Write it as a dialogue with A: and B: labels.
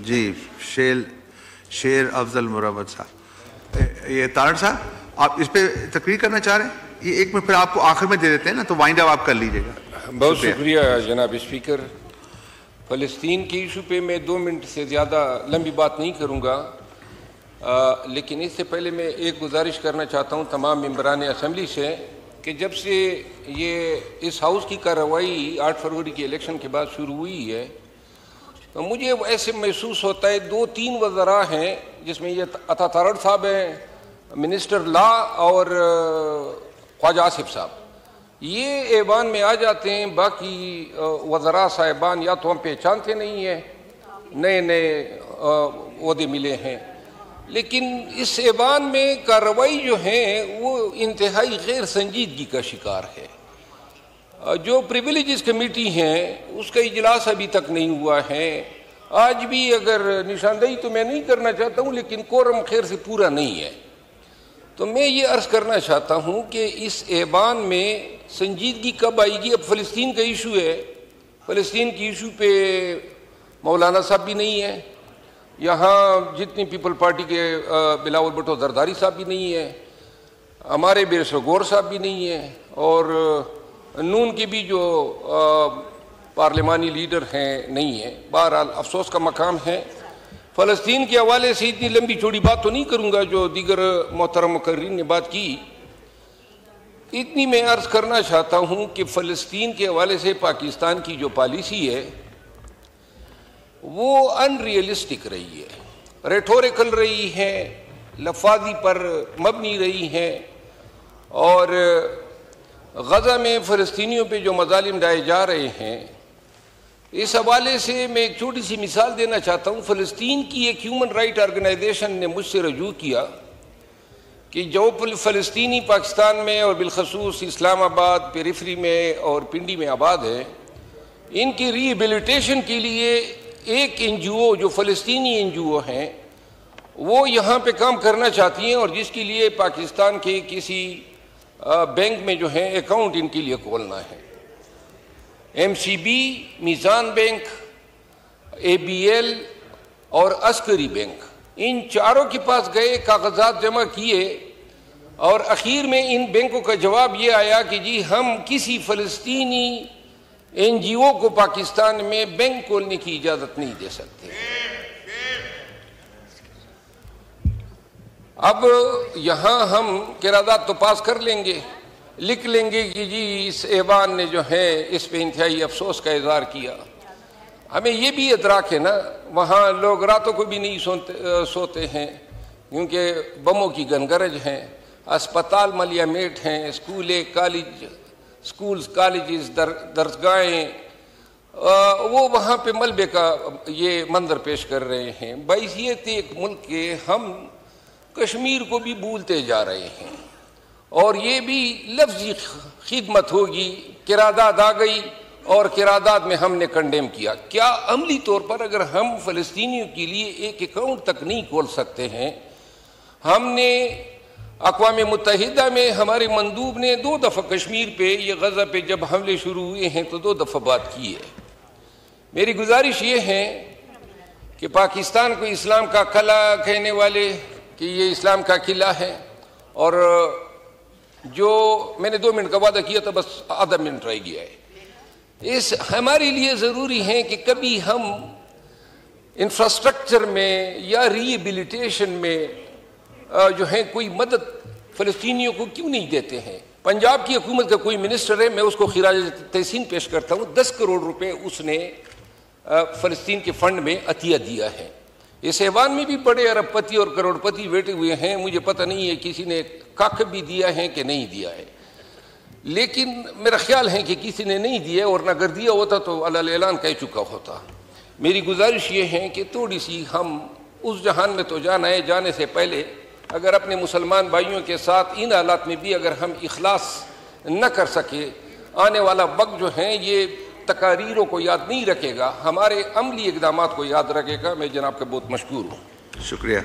A: جی شیر افضل مرابط صاحب، یہ تارڑ صاحب آپ اس پہ تقریر کرنا چاہ رہے ہیں؟ یہ ایک میں پھر آپ کو آخر میں دے دیتے ہیں نا، تو وائنڈ اپ آپ کر لیجئے گا۔
B: بہت شکریہ جناب اسپیکر۔ فلسطین کی ایشو پہ میں 2 منٹ سے زیادہ لمبی بات نہیں کروں گا، لیکن اس سے پہلے میں ایک گزارش کرنا چاہتا ہوں تمام ممبران اسمبلی سے کہ جب سے یہ اس ہاؤس کی کارروائی 8 فروری کے الیکشن کے بعد شروع ہوئی ہے، تو مجھے ایسے محسوس ہوتا ہے 2-3 وزراء ہیں، جس میں یہ عطا تارڑ صاحب ہیں، منسٹر لا، اور خواجہ آصف صاحب، یہ ایوان میں آ جاتے ہیں۔ باقی وزراء صاحبان یا تو ہم پہچانتے نہیں ہیں، نئے عہدے ملے ہیں، لیکن اس ایوان میں کارروائی جو ہیں وہ انتہائی غیر سنجیدگی کا شکار ہے۔ جو پریویلیجز کمیٹی ہیں اس کا اجلاس ابھی تک نہیں ہوا ہے۔ آج بھی اگر نشاندہی تو میں نہیں کرنا چاہتا ہوں، لیکن کورم خیر سے پورا نہیں ہے، تو میں یہ عرض کرنا چاہتا ہوں کہ اس ایوان میں سنجیدگی کب آئے گی؟ اب فلسطین کا ایشو ہے، فلسطین کی ایشو پہ مولانا صاحب بھی نہیں ہیں، یہاں جتنی پیپل پارٹی کے بلاول بھٹو زرداری صاحب بھی نہیں ہیں، ہمارے بیرسٹر غور صاحب بھی نہیں ہیں، اور نون کے بھی جو پارلیمانی لیڈر ہیں نہیں ہیں۔ بہرحال افسوس کا مقام ہے۔ فلسطین کے حوالے سے اتنی لمبی چوڑی بات تو نہیں کروں گا جو دیگر محترم مقررین نے بات کی۔ اتنی میں عرض کرنا چاہتا ہوں کہ فلسطین کے حوالے سے پاکستان کی جو پالیسی ہے وہ ان ریئلسٹک رہی ہے، ریٹوریکل رہی ہے، لفاظی پر مبنی رہی ہے، اور غزہ میں فلسطینیوں پہ جو مظالم ڈھائے جا رہے ہیں، اس حوالے سے میں ایک چھوٹی سی مثال دینا چاہتا ہوں۔ فلسطین کی ایک ہیومن رائٹ آرگنائزیشن نے مجھ سے رجوع کیا کہ جو فلسطینی پاکستان میں اور بالخصوص اسلام آباد، پیریفری میں اور پنڈی میں آباد ہیں، ان کی ری ایبلیٹیشن کے لیے ایک NGO جو فلسطینی NGO ہیں وہ یہاں پہ کام کرنا چاہتی ہیں، اور جس کے لیے پاکستان کے کسی بینک میں جو ہے اکاؤنٹ ان کے لیے کھولنا ہے۔ MCB، میزان بینک، ABL اور عسکری بینک، ان چاروں کے پاس گئے، کاغذات جمع کیے، اور اخیر میں ان بینکوں کا جواب یہ آیا کہ جی ہم کسی فلسطینی NGO کو پاکستان میں بینک کھولنے کی اجازت نہیں دے سکتے۔ اب یہاں ہم قرارداد تو پاس کر لیں گے، لکھ لیں گے کہ جی اس ایوان نے جو ہے اس پہ انتہائی افسوس کا اظہار کیا۔ ہمیں یہ بھی ادراک ہے نا، وہاں لوگ راتوں کو بھی نہیں سوتے ہیں کیونکہ بموں کی گنگرج ہیں، اسپتال ملیہ میٹ ہیں، سکولز، کالجز، درسگاہیں، وہ وہاں پہ ملبے کا یہ منظر پیش کر رہے ہیں۔ بحیثیت ایک ملک کے ہم کشمیر کو بھی بھولتے جا رہے ہیں، اور یہ بھی لفظی خدمت ہوگی، قرارداد آ گئی اور قرارداد میں ہم نے کنڈیم کیا۔ کیا عملی طور پر اگر ہم فلسطینیوں کے لیے ایک اکاؤنٹ تک نہیں کھول سکتے ہیں؟ ہم نے اقوام متحدہ میں ہمارے مندوب نے 2 دفعہ کشمیر پہ، یہ غزہ پہ جب حملے شروع ہوئے ہیں تو 2 دفعہ بات کی ہے۔ میری گزارش یہ ہے کہ پاکستان کو اسلام کا قلعہ کہنے والے کہ یہ اسلام کا قلعہ ہے، اور جو میں نے 2 منٹ کا وعدہ کیا تھا بس آدھا منٹ رہ گیا ہے، ہمارے لیے ضروری ہے کہ کبھی ہم انفراسٹرکچر میں یا ری ایبلیٹیشن میں جو ہے کوئی مدد فلسطینیوں کو کیوں نہیں دیتے ہیں؟ پنجاب کی حکومت کا کوئی منسٹر ہے، میں اس کو خراج تحسین پیش کرتا ہوں، 10 کروڑ روپے اس نے فلسطین کے فنڈ میں عطیہ دیا ہے۔ اس ایوان میں بھی بڑے ارب پتی اور کروڑ پتی بیٹھے ہوئے ہیں، مجھے پتہ نہیں ہے کسی نے کاک بھی دیا ہے کہ نہیں دیا ہے، لیکن میرا خیال ہے کہ کسی نے نہیں دیا، اور اگر دیا ہوتا تو علل اعلان کہہ چکا ہوتا۔ میری گزارش یہ ہے کہ تھوڑی سی ہم اس جہان میں تو جانا ہے، جانے سے پہلے اگر اپنے مسلمان بھائیوں کے ساتھ ان حالات میں بھی اگر ہم اخلاص نہ کر سکے، آنے والا وقت جو ہے یہ تقاریروں کو یاد نہیں رکھے گا، ہمارے عملی اقدامات کو یاد رکھے گا۔ میں جناب کا بہت مشکور ہوں۔
A: شکریہ۔